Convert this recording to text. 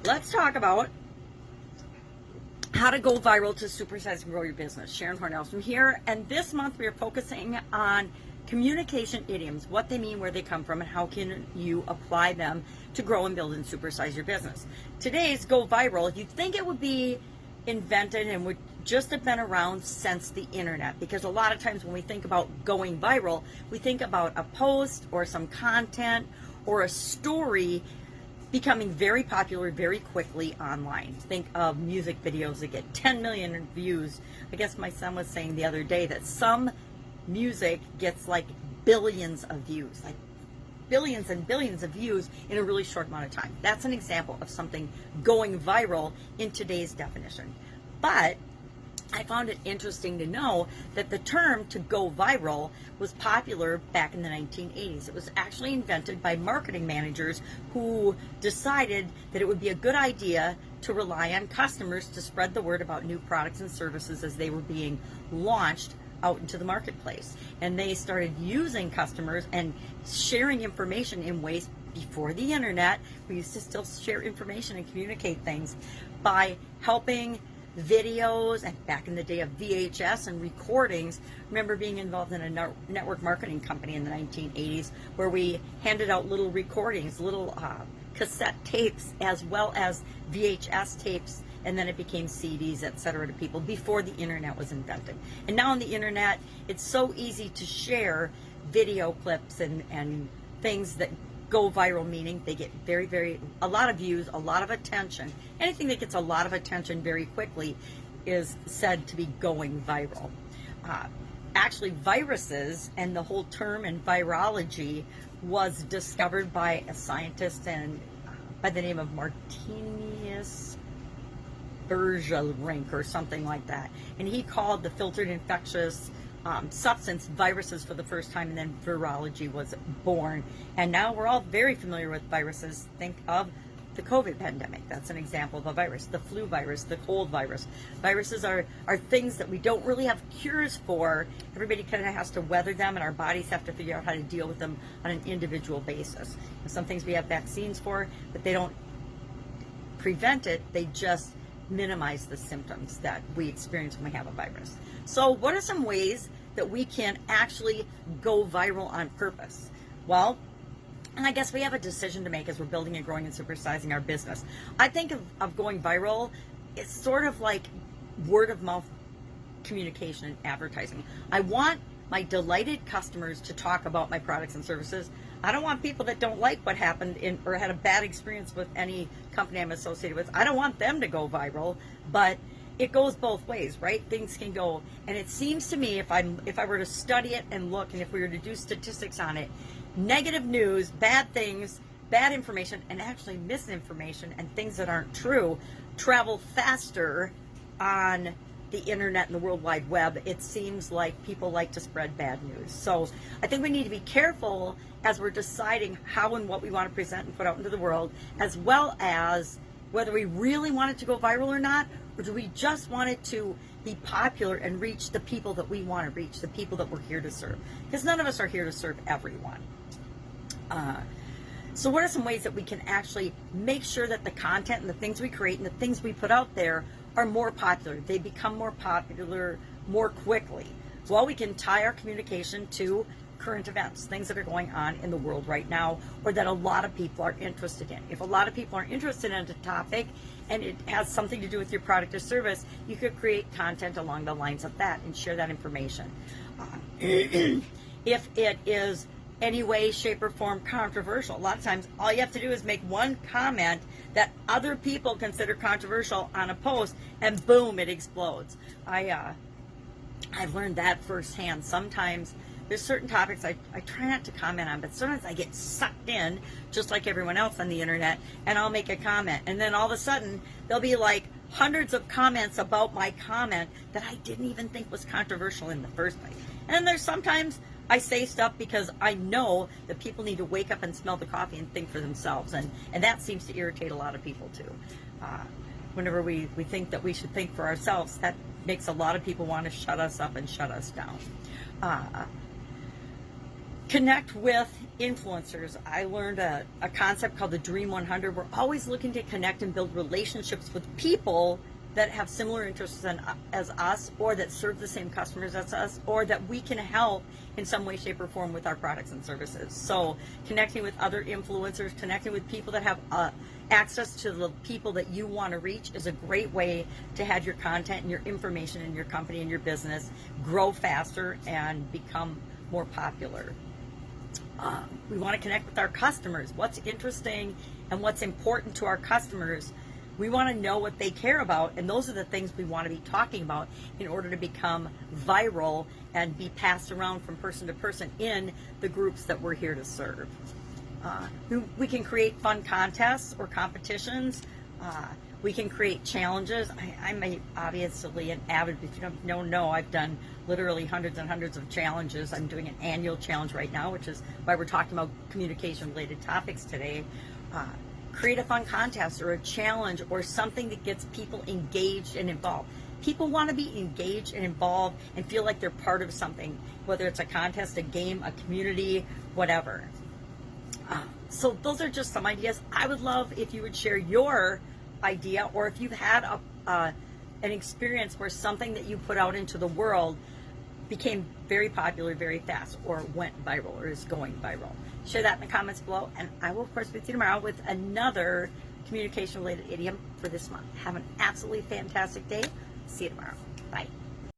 let's talk about how to go viral to supersize and grow your business. Sharon Horne-Ellstrom here, and this month we are focusing on communication idioms, what they mean, where they come from, and how can you apply them to grow and build and supersize your business. Today's go viral, you'd think it would be invented and would just have been around since the internet, because a lot of times when we think about going viral, we think about a post or some content or a story becoming very popular very quickly online. Think of music videos that get 10 million views. I guess my son was saying the other day that some music gets like billions of views, like billions and billions of views in a really short amount of time. That's an example of something going viral in today's definition. But I found it interesting to know that the term to go viral was popular back in the 1980s. It was actually invented by marketing managers who decided that it would be a good idea to rely on customers to spread the word about new products and services as they were being launched out into the marketplace. And they started using customers and sharing information in ways before the internet. We used to still share information and communicate things by helping videos, and back in the day of VHS and recordings. Remember being involved in a network marketing company in the 1980s where we handed out little recordings, little cassette tapes, as well as VHS tapes, and then it became CDs, etc., to people before the internet was invented. And now on the internet, it's so easy to share video clips and things that go viral, meaning they get a lot of views, a lot of attention. Anything that gets a lot of attention very quickly is said to be going viral. Actually, viruses and the whole term in virology was discovered by a scientist and by the name of Martinus Bergerink or something like that. And he called the filtered infectious substance viruses for the first time, and then virology was born. And now we're all very familiar with viruses. Think of the COVID pandemic. That's an example of a virus. The flu virus, the cold virus. Viruses are things that we don't really have cures for. Everybody kind of has to weather them, and our bodies have to figure out how to deal with them on an individual basis. Some things we have vaccines for, but they don't prevent it. They just minimize the symptoms that we experience when we have a virus. So what are some ways that we can actually go viral on purpose? Well, and I guess we have a decision to make as we're building and growing and supersizing our business. I think of going viral, it's sort of like word of mouth communication and advertising. I want my delighted customers to talk about my products and services. I don't want people that don't like what happened or had a bad experience with any company I'm associated with. I don't want them to go viral, but it goes both ways, right? Things can go, and it seems to me, if I were to study it and look, and if we were to do statistics on it, negative news, bad things, bad information, and actually misinformation and things that aren't true travel faster on the internet and the World Wide Web. It seems like people like to spread bad news. So I think we need to be careful as we're deciding how and what we want to present and put out into the world, as well as whether we really want it to go viral or not, or do we just want it to be popular and reach the people that we want to reach, the people that we're here to serve? Because none of us are here to serve everyone. So what are some ways that we can actually make sure that the content and the things we create and the things we put out there are more popular? They become more popular more quickly. Well, we can tie our communication to current events, things that are going on in the world right now, or that a lot of people are interested in. If a lot of people are interested in a topic and it has something to do with your product or service, you could create content along the lines of that and share that information. If it is any way, shape, or form controversial, a lot of times all you have to do is make one comment that other people consider controversial on a post, and boom, it explodes. I've learned that firsthand. Sometimes there's certain topics I try not to comment on, but sometimes I get sucked in, just like everyone else on the internet, and I'll make a comment, and then all of a sudden there'll be like hundreds of comments about my comment that I didn't even think was controversial in the first place. And there's sometimes I say stuff because I know that people need to wake up and smell the coffee and think for themselves, and that seems to irritate a lot of people too. Whenever we think that we should think for ourselves, that makes a lot of people want to shut us up and shut us down. Connect with influencers. I learned a concept called the Dream 100. We're always looking to connect and build relationships with people that have similar interests as us, or that serve the same customers as us, or that we can help in some way, shape, or form with our products and services. So connecting with other influencers, connecting with people that have access to the people that you want to reach is a great way to have your content and your information in your company and your business grow faster and become more popular. We want to connect with our customers. What's interesting and what's important to our customers. We want to know what they care about, and those are the things we want to be talking about in order to become viral and be passed around from person to person in the groups that we're here to serve. We can create fun contests or competitions. We can create challenges. I'm obviously an avid, if you don't know, I've done literally hundreds and hundreds of challenges. I'm doing an annual challenge right now, which is why we're talking about communication-related topics today. Create a fun contest or a challenge or something that gets people engaged and involved. People want to be engaged and involved and feel like they're part of something, whether it's a contest, a game, a community, whatever. So those are just some ideas. I would love if you would share your idea, or if you've had an experience where something that you put out into the world became very popular very fast, or went viral, or is going viral. Share that in the comments below, and I will, of course, be with you tomorrow with another communication-related idiom for this month. Have an absolutely fantastic day. See you tomorrow. Bye.